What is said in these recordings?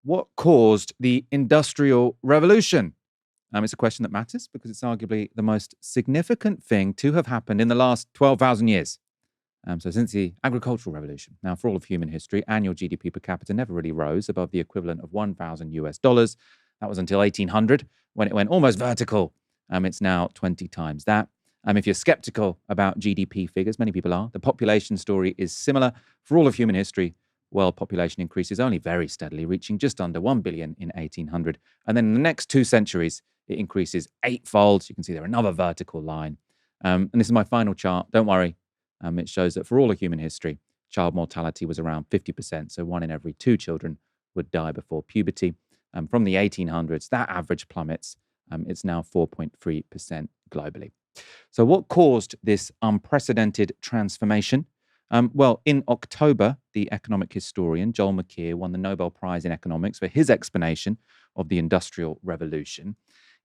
What caused the Industrial Revolution? It's a question that matters because it's arguably the most significant thing to have happened in the last 12,000 years. So since the agricultural revolution. Now, for all of human history, annual GDP per capita never really rose above the equivalent of 1,000 US dollars. That was until 1800 when it went almost vertical. It's now 20 times that. If you're skeptical about GDP figures, many people are, the population story is similar. For all of human history, world population increases only very steadily, reaching just under 1 billion in 1800. And then in the next 2 centuries, it increases eightfold. You can see there another vertical line. And this is my final chart. Don't worry. It shows that for all of human history, child mortality was around 50%. So 1 in every 2 children would die before puberty. From the 1800s, that average plummets. It's now 4.3% globally. So what caused this unprecedented transformation? Well, in October, the economic historian Joel Mackier won the Nobel Prize in Economics for his explanation of the Industrial Revolution.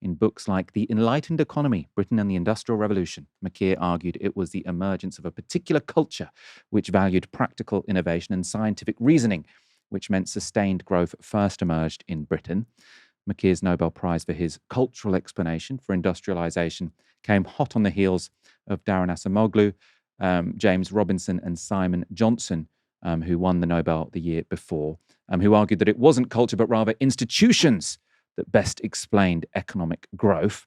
In books like The Enlightened Economy, Britain and the Industrial Revolution, Mackier argued it was the emergence of a particular culture which valued practical innovation and scientific reasoning, which meant sustained growth first emerged in Britain. Mackier's Nobel Prize for his cultural explanation for industrialization came hot on the heels of Daron Acemoglu, James Robinson and Simon Johnson, who won the Nobel the year before, who argued that it wasn't culture but rather institutions that best explained economic growth.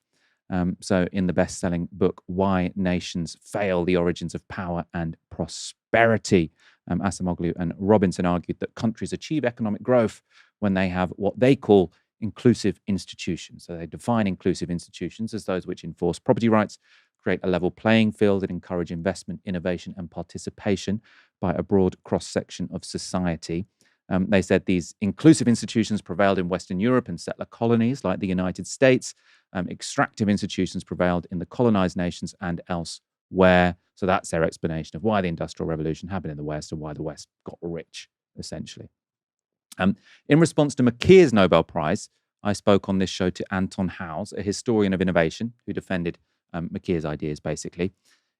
So in the best-selling book, Why Nations Fail, The Origins of Power and Prosperity, Acemoglu and Robinson argued that countries achieve economic growth when they have what they call inclusive institutions. So they define inclusive institutions as those which enforce property rights, create a level playing field, and encourage investment, innovation, and participation by a broad cross-section of society. They said these inclusive institutions prevailed in Western Europe and settler colonies like the United States. Extractive institutions prevailed in the colonized nations and elsewhere. So that's their explanation of why the Industrial Revolution happened in the West and why the West got rich, essentially. In response to Mackier's Nobel Prize, I spoke on this show to Anton Howes, a historian of innovation who defended Mackier's ideas, basically.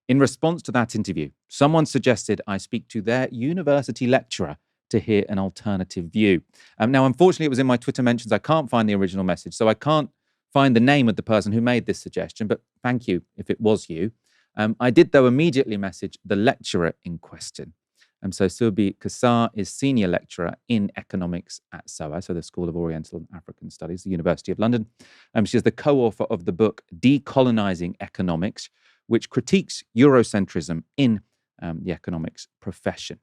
In response to that interview, someone suggested I speak to their university lecturer to hear an alternative view. Now, unfortunately, it was in my Twitter mentions. I can't find the original message, so I can't find the name of the person who made this suggestion, but thank you if it was you. I did, though, immediately message the lecturer in question. So Surbhi Kesar is senior lecturer in economics at SOA, so the School of Oriental and African Studies, the University of London. She is the co-author of the book Decolonizing Economics, which critiques Eurocentrism in the economics profession.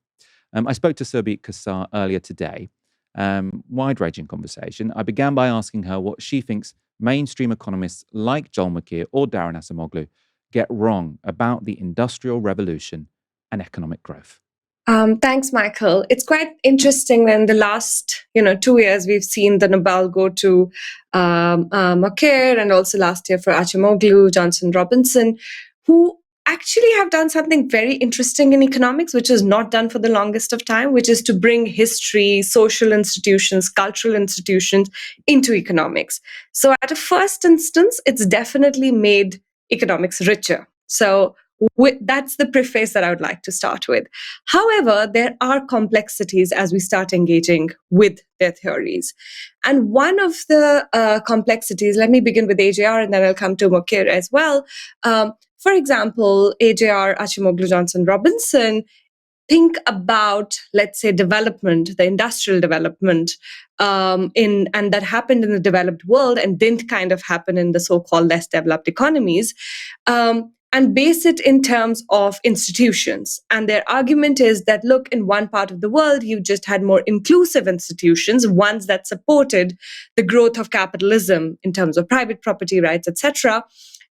I spoke to Surbhi Kesar earlier today. Wide-ranging conversation. I began by asking her what she thinks mainstream economists like Joel Mackier or Daron Acemoglu get wrong about the Industrial Revolution and economic growth. Thanks, Michael. It's quite interesting when the last 2 years we've seen the Nobel go to Mackier, and also last year for Acemoglu, Johnson, Robinson, who actually have done something very interesting in economics, which is not done for the longest of time, which is to bring history, social institutions, cultural institutions into economics. So at a first instance, it's definitely made economics richer. So that's the preface that I would like to start with. However, there are complexities as we start engaging with their theories. And one of the complexities, let me begin with AJR and then I'll come to Mackier as well. For example, AJR, Acemoglu, Johnson, Robinson, think about, let's say, development, the industrial development, and that happened in the developed world and didn't kind of happen in the so-called less developed economies, and base it in terms of institutions. And their argument is that, look, in one part of the world, you just had more inclusive institutions, ones that supported the growth of capitalism in terms of private property rights, etc.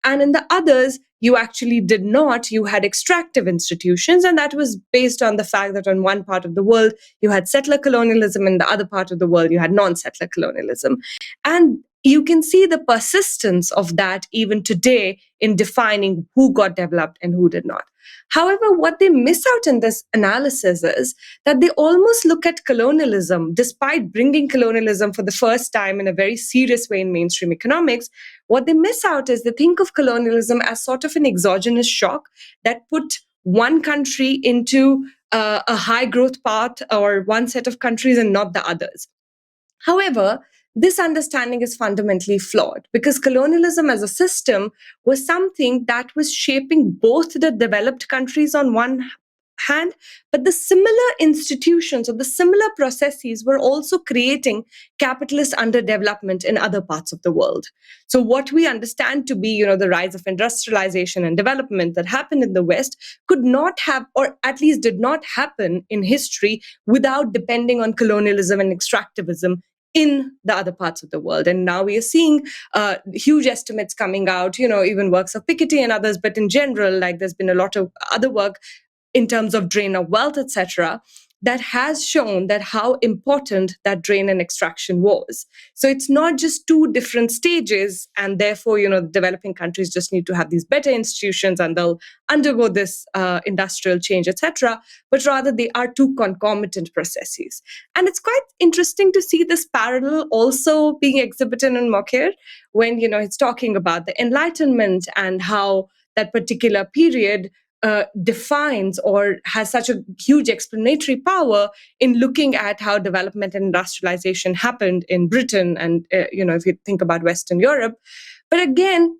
And in the others, you actually did not. You had extractive institutions, and that was based on the fact that on one part of the world, you had settler colonialism, and the other part of the world, you had non-settler colonialism. And you can see the persistence of that even today in defining who got developed and who did not. However, what they miss out in this analysis is that they almost look at colonialism, despite bringing colonialism for the first time in a very serious way in mainstream economics. What they miss out is they think of colonialism as sort of an exogenous shock that put one country into a high growth path or one set of countries and not the others. However, this understanding is fundamentally flawed because colonialism as a system was something that was shaping both the developed countries on one hand, but the similar institutions or the similar processes were also creating capitalist underdevelopment in other parts of the world. So what we understand to be, the rise of industrialization and development that happened in the West could not have, or at least did not happen in history without depending on colonialism and extractivism in the other parts of the world. And now we are seeing huge estimates coming out, even works of Piketty and others, but in general, like there's been a lot of other work in terms of drain of wealth, etc., that has shown that how important that drain and extraction was. So it's not just two different stages, and therefore, developing countries just need to have these better institutions and they'll undergo this industrial change, etc., but rather they are two concomitant processes. And it's quite interesting to see this parallel also being exhibited in Moquer when, it's talking about the Enlightenment and how that particular period defines or has such a huge explanatory power in looking at how development and industrialization happened in Britain and, if you think about Western Europe. But again,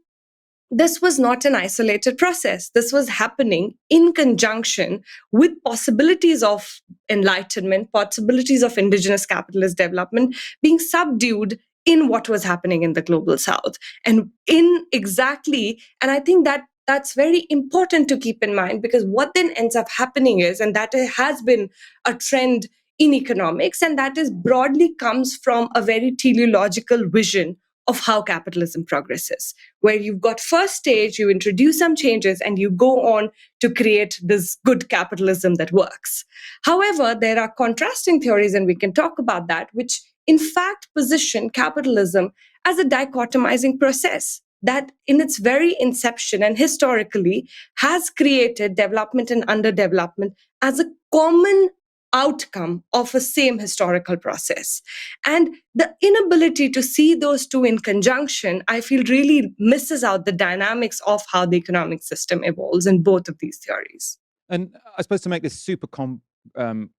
this was not an isolated process. This was happening in conjunction with possibilities of enlightenment, possibilities of indigenous capitalist development being subdued in what was happening in the global south. And I think that that's very important to keep in mind, because what then ends up happening is, and that has been a trend in economics, and that is broadly comes from a very teleological vision of how capitalism progresses, where you've got first stage, you introduce some changes, and you go on to create this good capitalism that works. However, there are contrasting theories, and we can talk about that, which in fact position capitalism as a dichotomizing process that in its very inception and historically has created development and underdevelopment as a common outcome of a same historical process. And the inability to see those two in conjunction, I feel, really misses out the dynamics of how the economic system evolves in both of these theories. And I suppose to make this super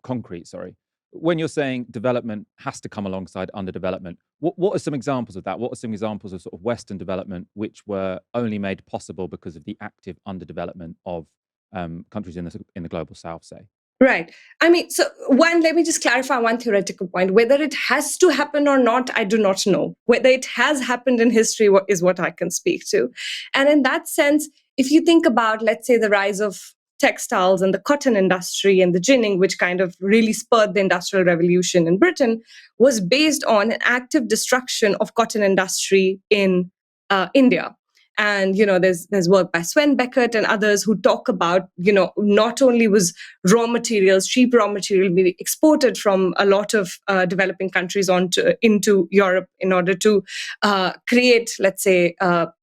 concrete, when you're saying development has to come alongside underdevelopment, what are some examples of that? What are some examples of sort of Western development which were only made possible because of the active underdevelopment of countries in the global south, say? Right. I mean, so let me just clarify one theoretical point. Whether it has to happen or not, I do not know. Whether it has happened in history is what I can speak to. And in that sense, if you think about, let's say, the rise of textiles and the cotton industry and the ginning, which kind of really spurred the Industrial Revolution in Britain, was based on an active destruction of cotton industry in India. And, there's work by Sven Beckert and others who talk about, not only was cheap raw material being exported from a lot of developing countries into Europe in order to create, let's say,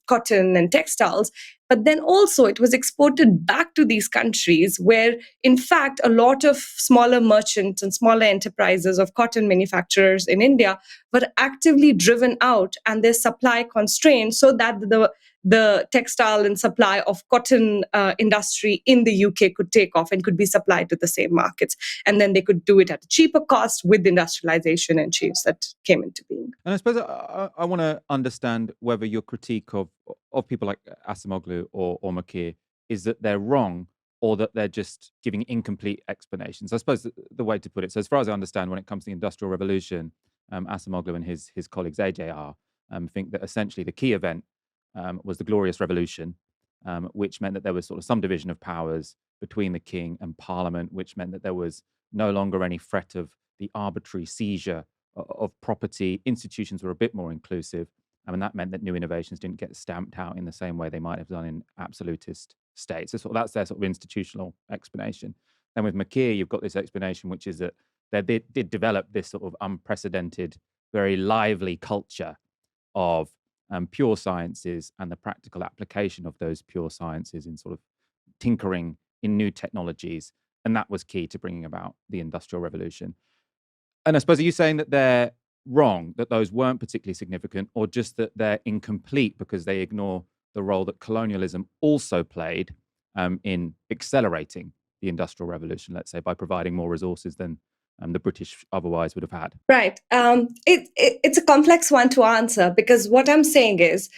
cotton and textiles, but then also it was exported back to these countries where, in fact, a lot of smaller merchants and smaller enterprises of cotton manufacturers in India were actively driven out and their supply constrained so that the textile and supply of cotton industry in the UK could take off and could be supplied to the same markets. And then they could do it at a cheaper cost with industrialization and change that came into being. And I suppose I want to understand whether your critique of people like Acemoglu or Makir is that they're wrong or that they're just giving incomplete explanations. I suppose the way to put it, so as far as I understand, when it comes to the Industrial Revolution, Acemoglu and his colleagues AJR think that essentially the key event was the Glorious Revolution, which meant that there was sort of some division of powers between the king and parliament, which meant that there was no longer any threat of the arbitrary seizure of property. Institutions were a bit more inclusive. And that meant that new innovations didn't get stamped out in the same way they might have done in absolutist states. So that's their sort of institutional explanation. Then with Makir, you've got this explanation, which is that they did develop this sort of unprecedented, very lively culture of pure sciences and the practical application of those pure sciences in sort of tinkering in new technologies. And that was key to bringing about the Industrial Revolution. And I suppose, are you saying that they're wrong, that those weren't particularly significant, or just that they're incomplete because they ignore the role that colonialism also played in accelerating the Industrial Revolution, let's say, by providing more resources than the British otherwise would have had? Right. It's a complex one to answer, because what I'm saying is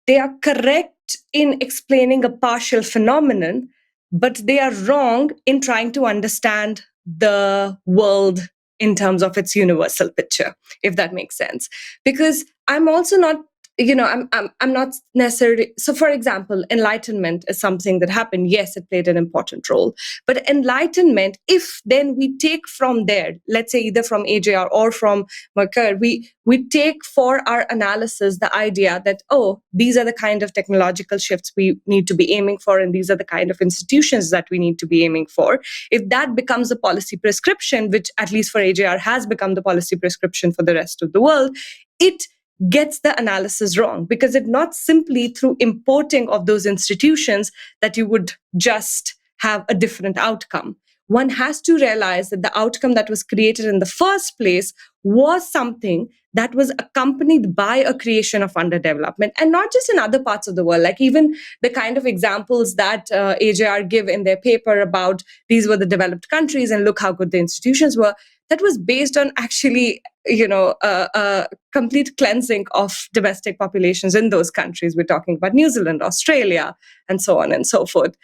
they are correct in explaining a partial phenomenon, but they are wrong in trying to understand the world in terms of its universal picture, if that makes sense. Because I'm also not, I'm not necessarily. So, for example, enlightenment is something that happened. Yes, it played an important role. But enlightenment, if then we take from there, let's say either from AJR or from Mercer, we take for our analysis the idea that, oh, these are the kind of technological shifts we need to be aiming for, and these are the kind of institutions that we need to be aiming for. If that becomes a policy prescription, which at least for AJR has become the policy prescription for the rest of the world, it gets the analysis wrong, because it's not simply through importing of those institutions that you would just have a different outcome. One has to realize that the outcome that was created in the first place was something that was accompanied by a creation of underdevelopment, and not just in other parts of the world. Like even the kind of examples that AJR give in their paper about these were the developed countries and look how good the institutions were, that was based on actually, a complete cleansing of domestic populations in those countries. We're talking about New Zealand, Australia, and so on and so forth.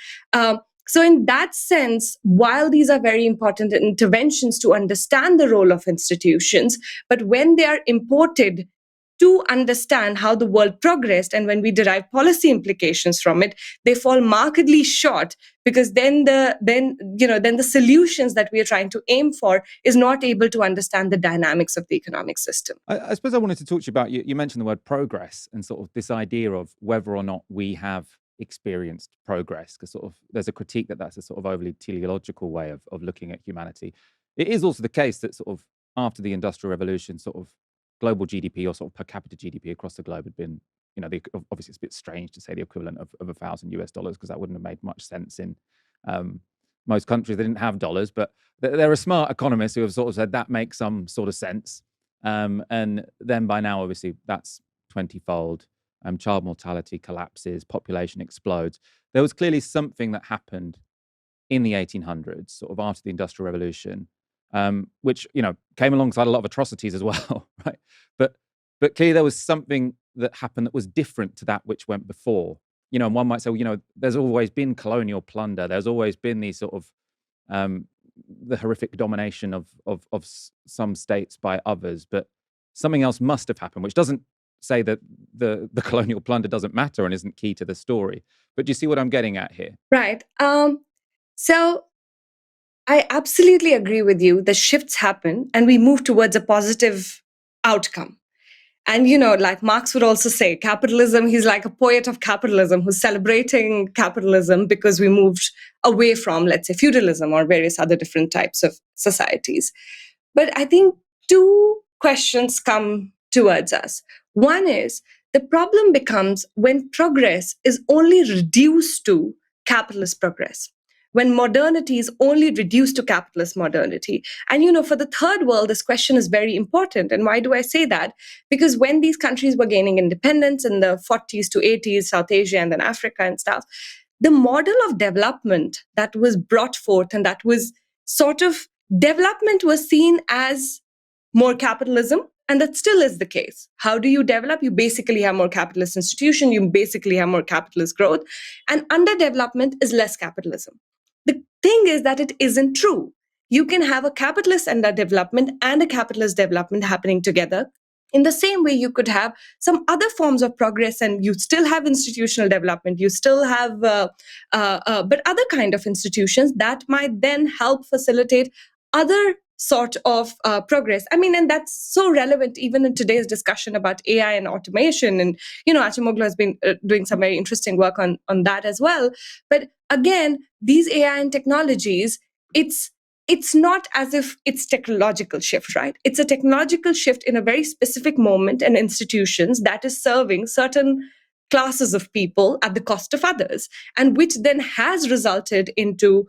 So in that sense, while these are very important interventions to understand the role of institutions, but when they are imported to understand how the world progressed, and when we derive policy implications from it, they fall markedly short, because then the solutions that we are trying to aim for is not able to understand the dynamics of the economic system. I suppose I wanted to talk to you about, you mentioned the word progress and sort of this idea of whether or not we have experienced progress, because sort of there's a critique that that's a sort of overly teleological way of looking at humanity. It is also the case that sort of after the Industrial Revolution, sort of global GDP or sort of per capita GDP across the globe had been, obviously it's a bit strange to say the equivalent of $1,000 because that wouldn't have made much sense in most countries. They didn't have dollars, but there are smart economists who have sort of said that makes some sort of sense. And then by now, obviously, that's 20-fold. Child mortality collapses, population explodes. There was clearly something that happened in the 1800s, sort of after the Industrial Revolution, which came alongside a lot of atrocities as well, right? But clearly there was something that happened that was different to that which went before. And one might say, there's always been colonial plunder. There's always been these sort of the horrific domination of some states by others, but something else must have happened, which doesn't say that the colonial plunder doesn't matter and isn't key to the story. But do you see what I'm getting at here? Right. So I absolutely agree with you. The shifts happen and we move towards a positive outcome. And, like Marx would also say, capitalism, he's like a poet of capitalism who's celebrating capitalism because we moved away from, let's say, feudalism or various other different types of societies. But I think two questions come towards us. One is the problem becomes when progress is only reduced to capitalist progress, when modernity is only reduced to capitalist modernity. And, for the third world, this question is very important. And why do I say that? Because when these countries were gaining independence in the 40s to 80s, South Asia and then Africa and stuff, the model of development that was brought forth and that was sort of development was seen as more capitalism. And that still is the case. How do you develop? You basically have more capitalist institution. You basically have more capitalist growth. And underdevelopment is less capitalism. The thing is that it isn't true. You can have a capitalist underdevelopment and a capitalist development happening together. In the same way, you could have some other forms of progress and you still have institutional development. You still have, but other kind of institutions that might then help facilitate other sort of progress. And that's so relevant even in today's discussion about AI and automation. And, Acemoglu has been doing some very interesting work on that as well. But again, these AI and technologies, it's not as if it's technological shift, right? It's a technological shift in a very specific moment and institutions that is serving certain classes of people at the cost of others, and which then has resulted into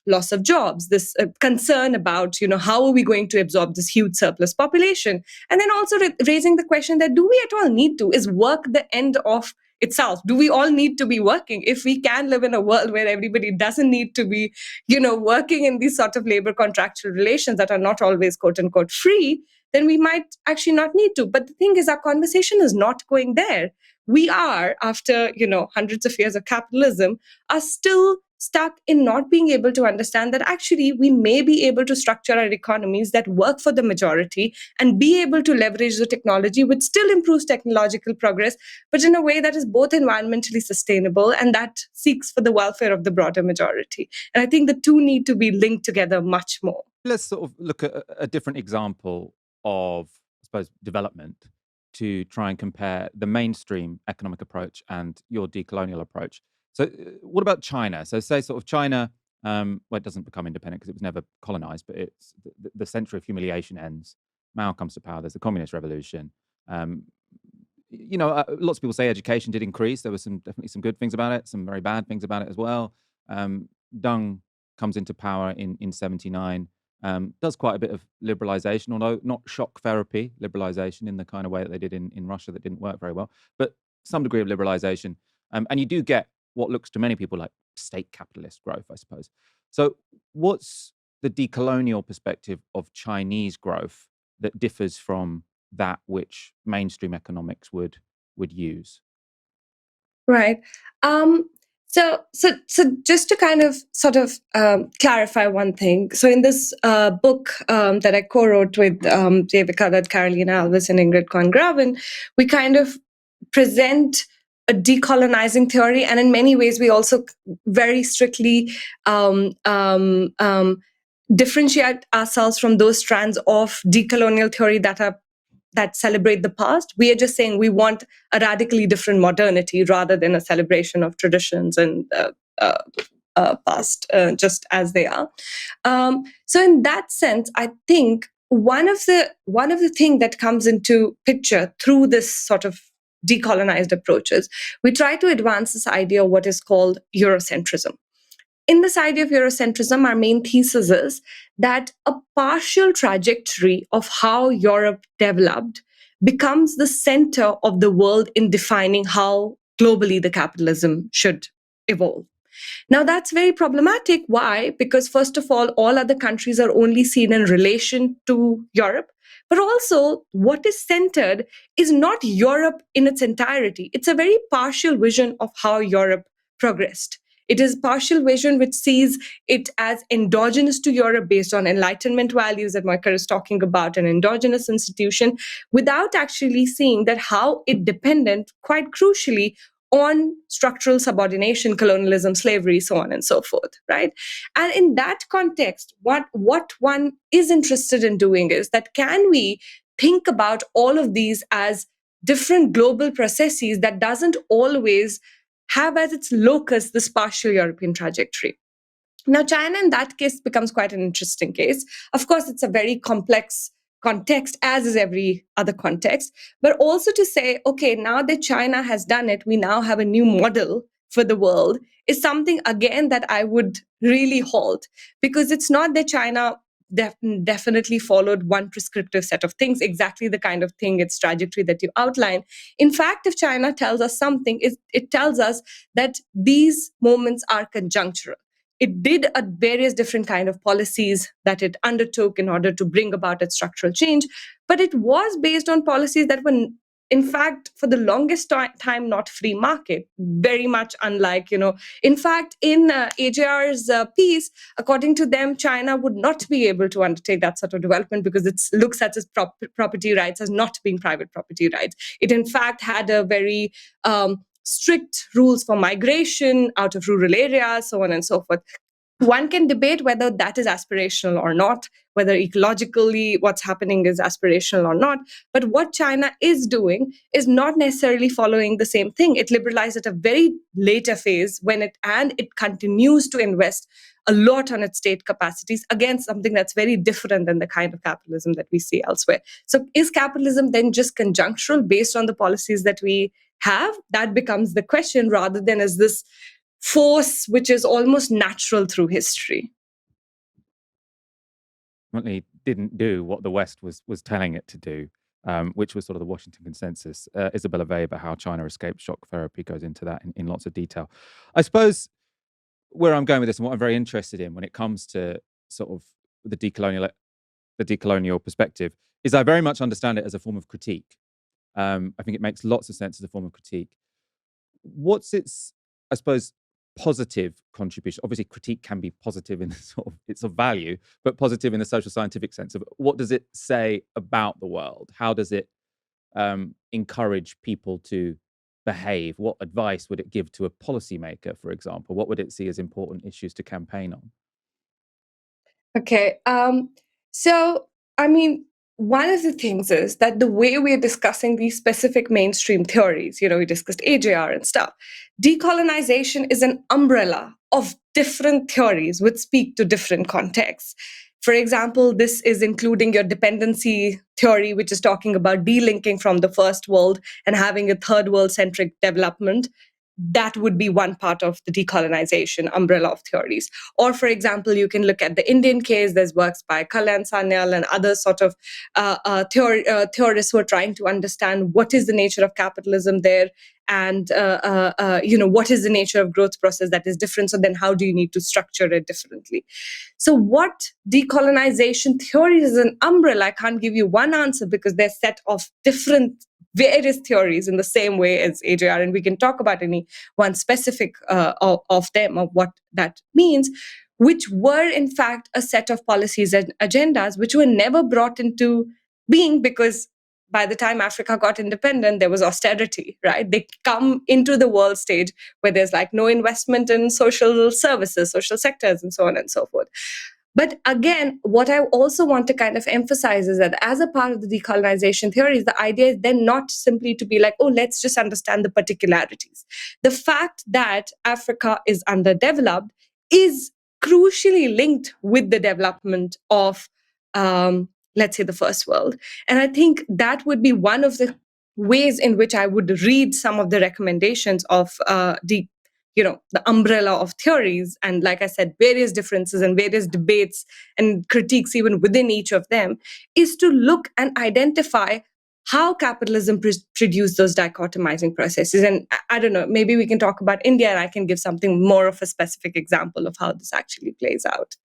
loss of jobs, this concern about, how are we going to absorb this huge surplus population? And then also raising the question that do we at all need to? Is work the end of itself? Do we all need to be working? If we can live in a world where everybody doesn't need to be, working in these sort of labor contractual relations that are not always quote unquote free, then we might actually not need to. But the thing is, our conversation is not going there. We are, after, hundreds of years of capitalism, are still stuck in not being able to understand that actually we may be able to structure our economies that work for the majority and be able to leverage the technology, which still improves technological progress, but in a way that is both environmentally sustainable and that seeks for the welfare of the broader majority. And I think the two need to be linked together much more. Let's sort of look at a different example of, I suppose, development to try and compare the mainstream economic approach and your decolonial approach. So what about China? So say sort of China, well, it doesn't become independent because it was never colonized, but it's the century of humiliation ends. Mao comes to power. There's the communist revolution. Lots of people say education did increase. There was definitely some good things about it, some very bad things about it as well. Deng comes into power in 79. Does quite a bit of liberalization, although not shock therapy liberalization in the kind of way that they did in Russia that didn't work very well, but some degree of liberalization. And you do get what looks to many people like state capitalist growth, I suppose. So what's the decolonial perspective of Chinese growth that differs from that which mainstream economics would use? Right. So just to kind of sort of clarify one thing. So in this book that I co-wrote with David Cudlett, Carolina Alvis, and Ingrid Cohn-Graven, we kind of present a decolonizing theory, and in many ways we also very strictly differentiate ourselves from those strands of decolonial theory that celebrate the past. We are just saying we want a radically different modernity rather than a celebration of traditions and past, just as they are. So in that sense, I think one of the things that comes into picture through this sort of decolonized approaches, we try to advance this idea of what is called Eurocentrism. In this idea of Eurocentrism, our main thesis is that a partial trajectory of how Europe developed becomes the center of the world in defining how globally the capitalism should evolve. Now, that's very problematic. Why? Because, first of all other countries are only seen in relation to Europe. But also, what is centered is not Europe in its entirety. It's a very partial vision of how Europe progressed. It is partial vision which sees it as endogenous to Europe based on Enlightenment values that Moiker is talking about, an endogenous institution, without actually seeing that how it dependent, quite crucially, on structural subordination, colonialism, slavery, so on and so forth, right? And in that context, what one is interested in doing is that can we think about all of these as different global processes that doesn't always have as its locus this partial European trajectory. Now, China in that case becomes quite an interesting case. Of course, it's a very complex context, as is every other context, but also to say, okay, now that China has done it, we now have a new model for the world, is something, again, that I would really halt, because it's not that China definitely followed one prescriptive set of things, exactly the kind of thing, its trajectory that you outlined. In fact, if China tells us something, it tells us that these moments are conjunctural. It did various different kind of policies that it undertook in order to bring about its structural change, but it was based on policies that were, in fact, for the longest time, not free market, very much unlike, in fact, in AJR's piece, according to them, China would not be able to undertake that sort of development because it looks at its property rights as not being private property rights. It, in fact, had a very strict rules for migration out of rural areas, so on and so forth. One can debate whether that is aspirational or not, whether ecologically what's happening is aspirational or not. But what China is doing is not necessarily following the same thing. It liberalized at a very later phase and it continues to invest a lot on its state capacities, again, something that's very different than the kind of capitalism that we see elsewhere. So is capitalism then just conjunctural based on the policies that we have? That becomes the question, rather than as this force which is almost natural through history. Ultimately didn't do what the West was telling it to do. which was sort of the Washington consensus. Isabella Weber, How China Escaped Shock Therapy, goes into that in lots of detail. I suppose where I'm going with this and what I'm very interested in when it comes to sort of the decolonial perspective is I very much understand it as a form of critique. I think it makes lots of sense as a form of critique. What's its, I suppose, positive contribution? Obviously, critique can be positive in the sort of its of value, but positive in the social scientific sense of what does it say about the world? How does it encourage people to behave? What advice would it give to a policymaker, for example? What would it see as important issues to campaign on? Okay. So, I mean, one of the things is that the way we're discussing these specific mainstream theories, we discussed AJR and stuff, decolonization is an umbrella of different theories which speak to different contexts. For example, this is including your dependency theory, which is talking about delinking from the first world and having a third world centric development. That would be one part of the decolonization umbrella of theories. Or, for example, you can look at the Indian case. There's works by Kalyan Sanyal and other sort of theorists who are trying to understand what is the nature of capitalism there, and what is the nature of growth process that is different. So then, how do you need to structure it differently? So, what decolonization theory is an umbrella? I can't give you one answer because they're set of different various theories in the same way as AJR, and we can talk about any one specific of them, of what that means, which were in fact a set of policies and agendas which were never brought into being because by the time Africa got independent, there was austerity, right? They come into the world stage where there's like no investment in social services, social sectors, and so on and so forth. But again, what I also want to kind of emphasize is that as a part of the decolonization theories, the idea is then not simply to be like, oh, let's just understand the particularities. The fact that Africa is underdeveloped is crucially linked with the development of, let's say, the first world. And I think that would be one of the ways in which I would read some of the recommendations of the umbrella of theories, and like I said, various differences and various debates and critiques even within each of them, is to look and identify how capitalism produced those dichotomizing processes. And I don't know, maybe we can talk about India and I can give something more of a specific example of how this actually plays out.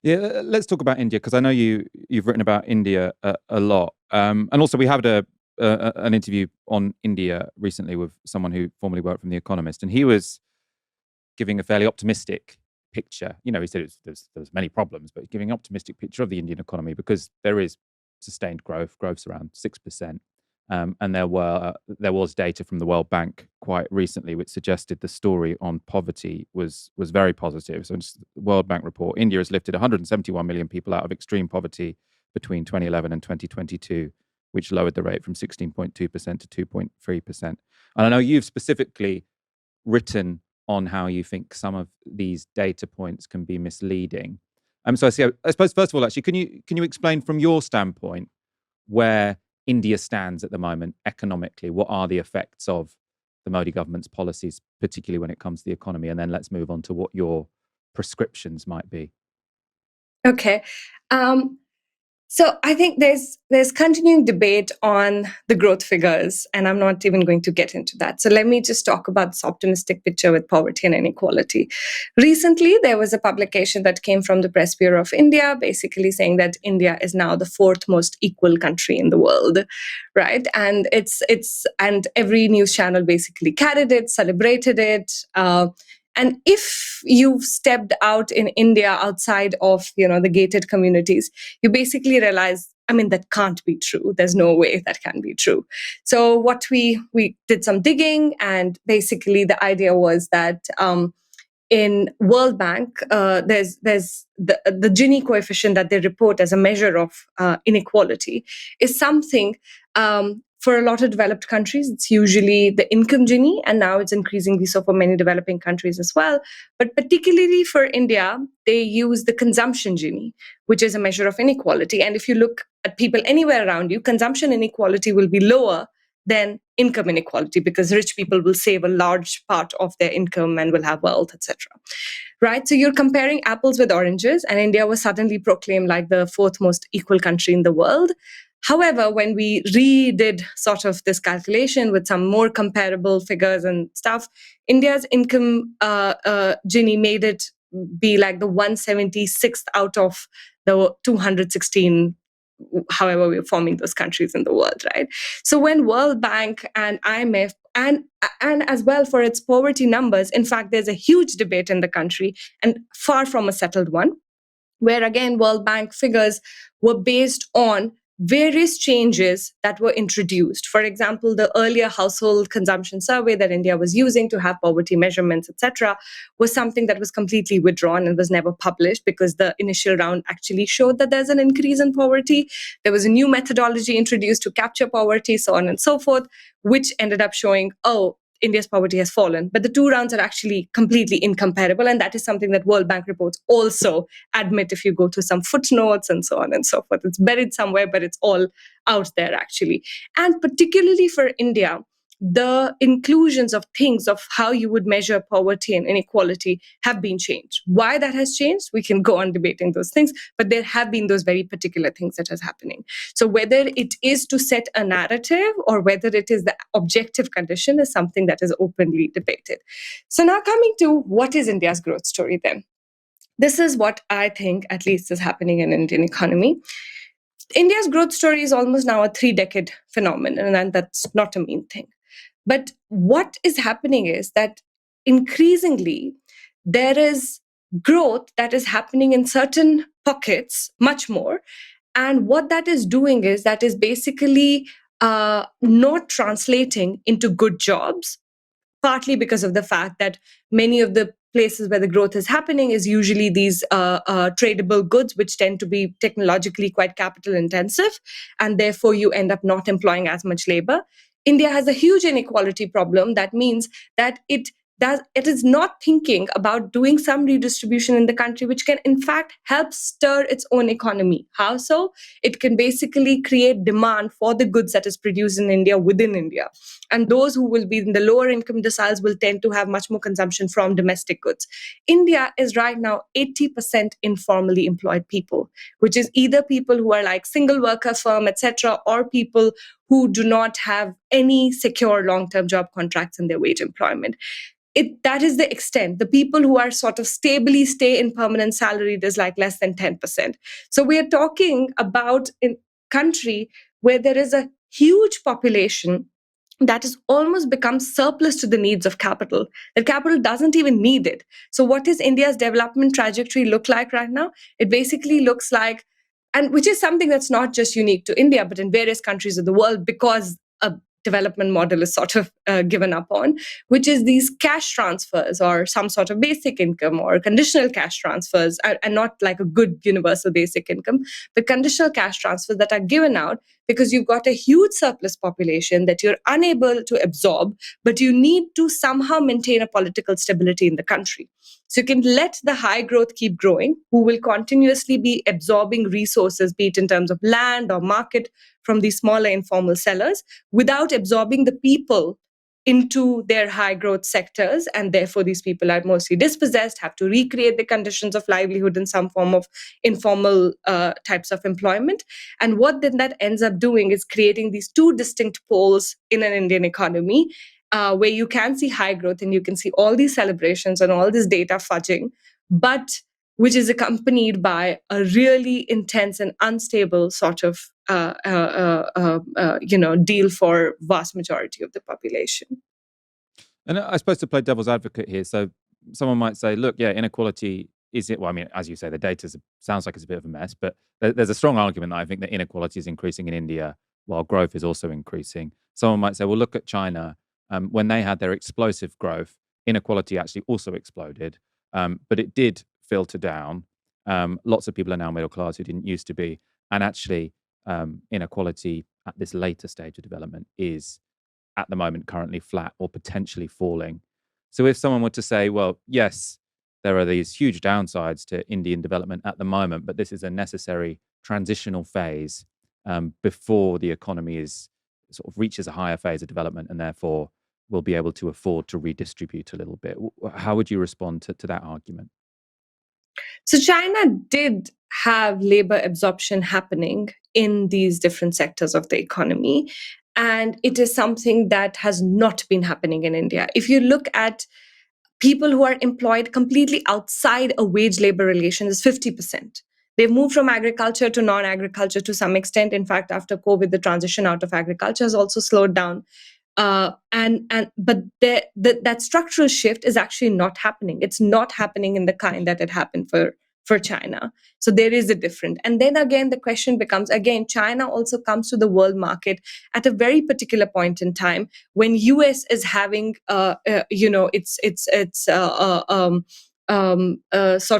Yeah, let's talk about India, because I know you've written about India a lot, and also we had an interview on India recently with someone who formerly worked from The Economist, and he was giving a fairly optimistic picture. He said there's many problems, but giving an optimistic picture of the Indian economy because there is sustained growth's around 6%. And there was data from the World Bank quite recently which suggested the story on poverty was very positive. So, the World Bank report, India has lifted 171 million people out of extreme poverty between 2011 and 2022, which lowered the rate from 16.2% to 2.3%. And I know you've specifically written on how you think some of these data points can be misleading. So I suppose first of all, actually, can you explain from your standpoint where India stands at the moment economically? What are the effects of the Modi government's policies, particularly when it comes to the economy? And then let's move on to what your prescriptions might be. Okay. So I think there's continuing debate on the growth figures, and I'm not even going to get into that. So let me just talk about this optimistic picture with poverty and inequality. Recently, there was a publication that came from the Press Bureau of India, basically saying that India is now the fourth most equal country in the world, right? And and every news channel basically carried it, celebrated it. And if you've stepped out in India outside of, the gated communities, you basically realize, that can't be true. There's no way that can be true. So what we did some digging, and basically the idea was that in World Bank, there's the Gini coefficient that they report as a measure of inequality is something. For a lot of developed countries, it's usually the income Gini, and now it's increasingly so for many developing countries as well. But particularly for India, they use the consumption Gini, which is a measure of inequality. And if you look at people anywhere around you, consumption inequality will be lower than income inequality because rich people will save a large part of their income and will have wealth, etc. Right? So you're comparing apples with oranges, and India was suddenly proclaimed like the fourth most equal country in the world. However, when we redid sort of this calculation with some more comparable figures and stuff, India's income Gini made it be like the 176th out of the 216, however we're forming those countries in the world, right? So when World Bank and IMF and as well for its poverty numbers, in fact, there's a huge debate in the country and far from a settled one, where again, World Bank figures were based on various changes that were introduced. For example, the earlier household consumption survey that India was using to have poverty measurements, etc., was something that was completely withdrawn and was never published because the initial round actually showed that there's an increase in poverty. There was a new methodology introduced to capture poverty, so on and so forth, which ended up showing, oh, India's poverty has fallen. But the two rounds are actually completely incomparable. And that is something that World Bank reports also admit if you go to some footnotes and so on and so forth. It's buried somewhere, but it's all out there actually. And particularly for India, the inclusions of things of how you would measure poverty and inequality have been changed. Why that has changed, we can go on debating those things, but there have been those very particular things that is happening. So whether it is to set a narrative or whether it is the objective condition is something that is openly debated. So now coming to what is India's growth story then? This is what I think at least is happening in Indian economy. India's growth story is almost now a 3-decade phenomenon, and that's not a mean thing. But what is happening is that increasingly there is growth that is happening in certain pockets much more. And what that is doing is that is basically not translating into good jobs, partly because of the fact that many of the places where the growth is happening is usually these tradable goods, which tend to be technologically quite capital intensive, and therefore you end up not employing as much labor. India has a huge inequality problem. That means that it is not thinking about doing some redistribution in the country, which can in fact help stir its own economy. How so? It can basically create demand for the goods that is produced in India within India. And those who will be in the lower income deciles will tend to have much more consumption from domestic goods. India is right now 80% informally employed people, which is either people who are like single worker firm, etc., or people who do not have any secure long-term job contracts in their wage employment. That is the extent. The people who are sort of stably stay in permanent salaried is like less than 10%. So we are talking about a country where there is a huge population that has almost become surplus to the needs of capital. That capital doesn't even need it. So what does India's development trajectory look like right now? It basically looks like, and which is something that's not just unique to India, but in various countries of the world, because a development model is sort of given up on, which is these cash transfers or some sort of basic income or conditional cash transfers, and not like a good universal basic income, but conditional cash transfers that are given out because you've got a huge surplus population that you're unable to absorb, but you need to somehow maintain a political stability in the country. So you can let the high growth keep growing, who will continuously be absorbing resources, be it in terms of land or market, from these smaller informal sellers, without absorbing the people into their high growth sectors. And therefore, these people are mostly dispossessed, have to recreate the conditions of livelihood in some form of informal types of employment. And what then that ends up doing is creating these two distinct poles in an Indian economy, where you can see high growth and you can see all these celebrations and all this data fudging, but which is accompanied by a really intense and unstable sort of deal for vast majority of the population. And I suppose to play devil's advocate here, so someone might say, look, yeah, inequality is it? Well, I mean, as you say, the data sounds like it's a bit of a mess, but there's a strong argument that I think that inequality is increasing in India while growth is also increasing. Someone might say, well, look at China. When they had their explosive growth, inequality actually also exploded, but it did filter down. Lots of people are now middle class who didn't used to be. And actually, inequality at this later stage of development is at the moment currently flat or potentially falling. So if someone were to say, well, yes, there are these huge downsides to Indian development at the moment, but this is a necessary transitional phase before the economy is sort of reaches a higher phase of development and therefore will be able to afford to redistribute a little bit. How would you respond to that argument? So China did have labor absorption happening in these different sectors of the economy. And it is something that has not been happening in India. If you look at people who are employed completely outside a wage labor relation, is 50%. They've moved from agriculture to non-agriculture to some extent. In fact, after COVID, the transition out of agriculture has also slowed down. But that structural shift is actually not happening. It's not happening in the kind that it happened for China. So there is a difference. And then again, the question becomes, again, China also comes to the world market at a very particular point in time when US is having, sort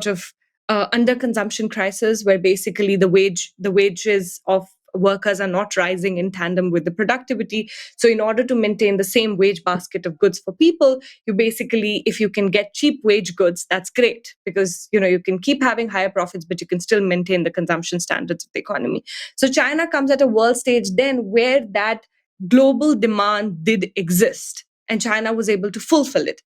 of underconsumption crisis, where basically the wages of workers are not rising in tandem with the productivity. So in order to maintain the same wage basket of goods for people, you basically, if you can get cheap wage goods, that's great, because you can keep having higher profits, but you can still maintain the consumption standards of the economy. So China comes at a world stage then where that global demand did exist, and China was able to fulfill it.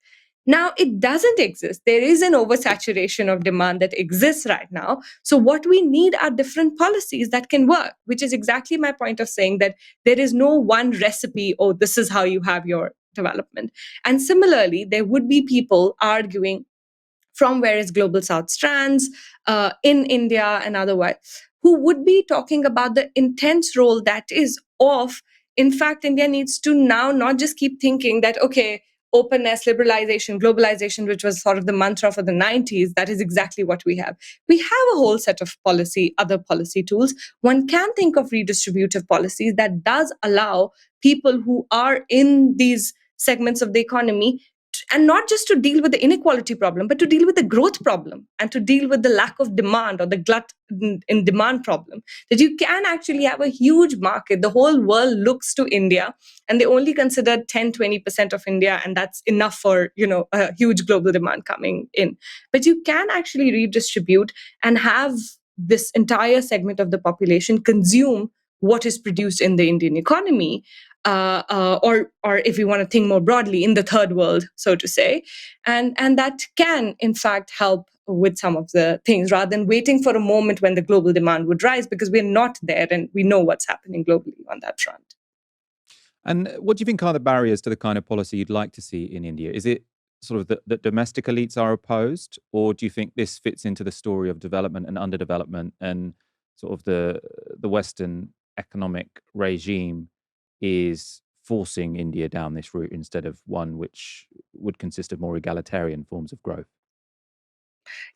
Now it doesn't exist. There is an oversaturation of demand that exists right now. So what we need are different policies that can work, which is exactly my point of saying that there is no one recipe, oh, this is how you have your development. And similarly, there would be people arguing from various global south strands in India and otherwise, who would be talking about the intense role that is of, in fact, India needs to now not just keep thinking that, okay, openness, liberalization, globalization, which was sort of the mantra for the 90s, that is exactly what we have. We have a whole set of other policy tools. One can think of redistributive policies that does allow people who are in these segments of the economy, and not just to deal with the inequality problem, but to deal with the growth problem and to deal with the lack of demand or the glut in demand problem. That you can actually have a huge market. The whole world looks to India and they only consider 10-20% of India, and that's enough for a huge global demand coming in. But you can actually redistribute and have this entire segment of the population consume what is produced in the Indian economy, or if we want to think more broadly, in the third world, so to say, and that can in fact help with some of the things, rather than waiting for a moment when the global demand would rise, because we're not there and we know what's happening globally on that front. And what do you think are the barriers to the kind of policy you'd like to see in India? Is it sort of that domestic elites are opposed, or do you think this fits into the story of development and underdevelopment and sort of the Western economic regime is forcing India down this route instead of one which would consist of more egalitarian forms of growth?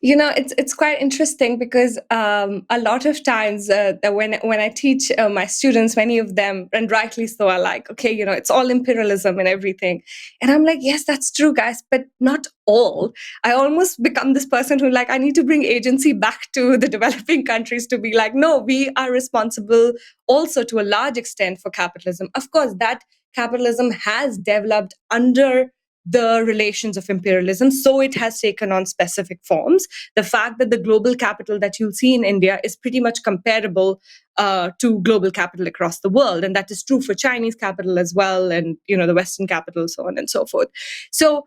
It's quite interesting because a lot of times that when I teach my students, many of them, and rightly so, are like, okay, it's all imperialism and everything, and I'm like, yes, that's true, guys, but not all. I almost become this person who, like, I need to bring agency back to the developing countries to be like, no, we are responsible also to a large extent for capitalism. Of course, that capitalism has developed under the relations of imperialism, so it has taken on specific forms. The fact that the global capital that you'll see in India is pretty much comparable to global capital across the world, and that is true for Chinese capital as well, and the Western capital, so on and so forth. So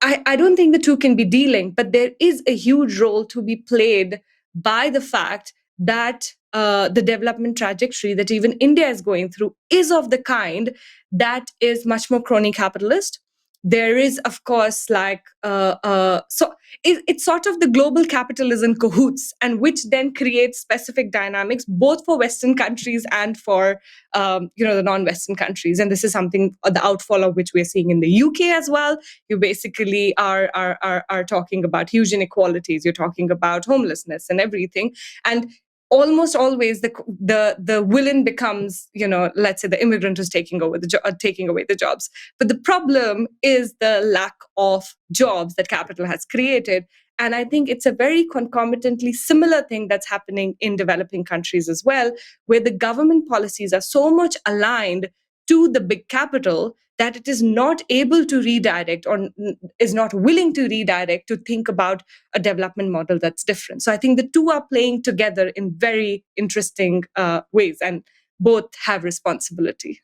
I don't think the two can be dealing, but there is a huge role to be played by the fact that the development trajectory that even India is going through is of the kind that is much more crony capitalist. There is, of course, it's sort of the global capitalism cahoots, and which then creates specific dynamics both for Western countries and for the non-Western countries. And this is something, the outfall of which we're seeing in the UK as well. You basically are talking about huge inequalities. You're talking about homelessness and everything, and almost always the villain becomes, let's say, the immigrant who's taking away the jobs. But the problem is the lack of jobs that capital has created. And I think it's a very concomitantly similar thing that's happening in developing countries as well, where the government policies are so much aligned to the big capital that it is not able to redirect, or is not willing to redirect, to think about a development model that's different. So I think the two are playing together in very interesting ways, and both have responsibility.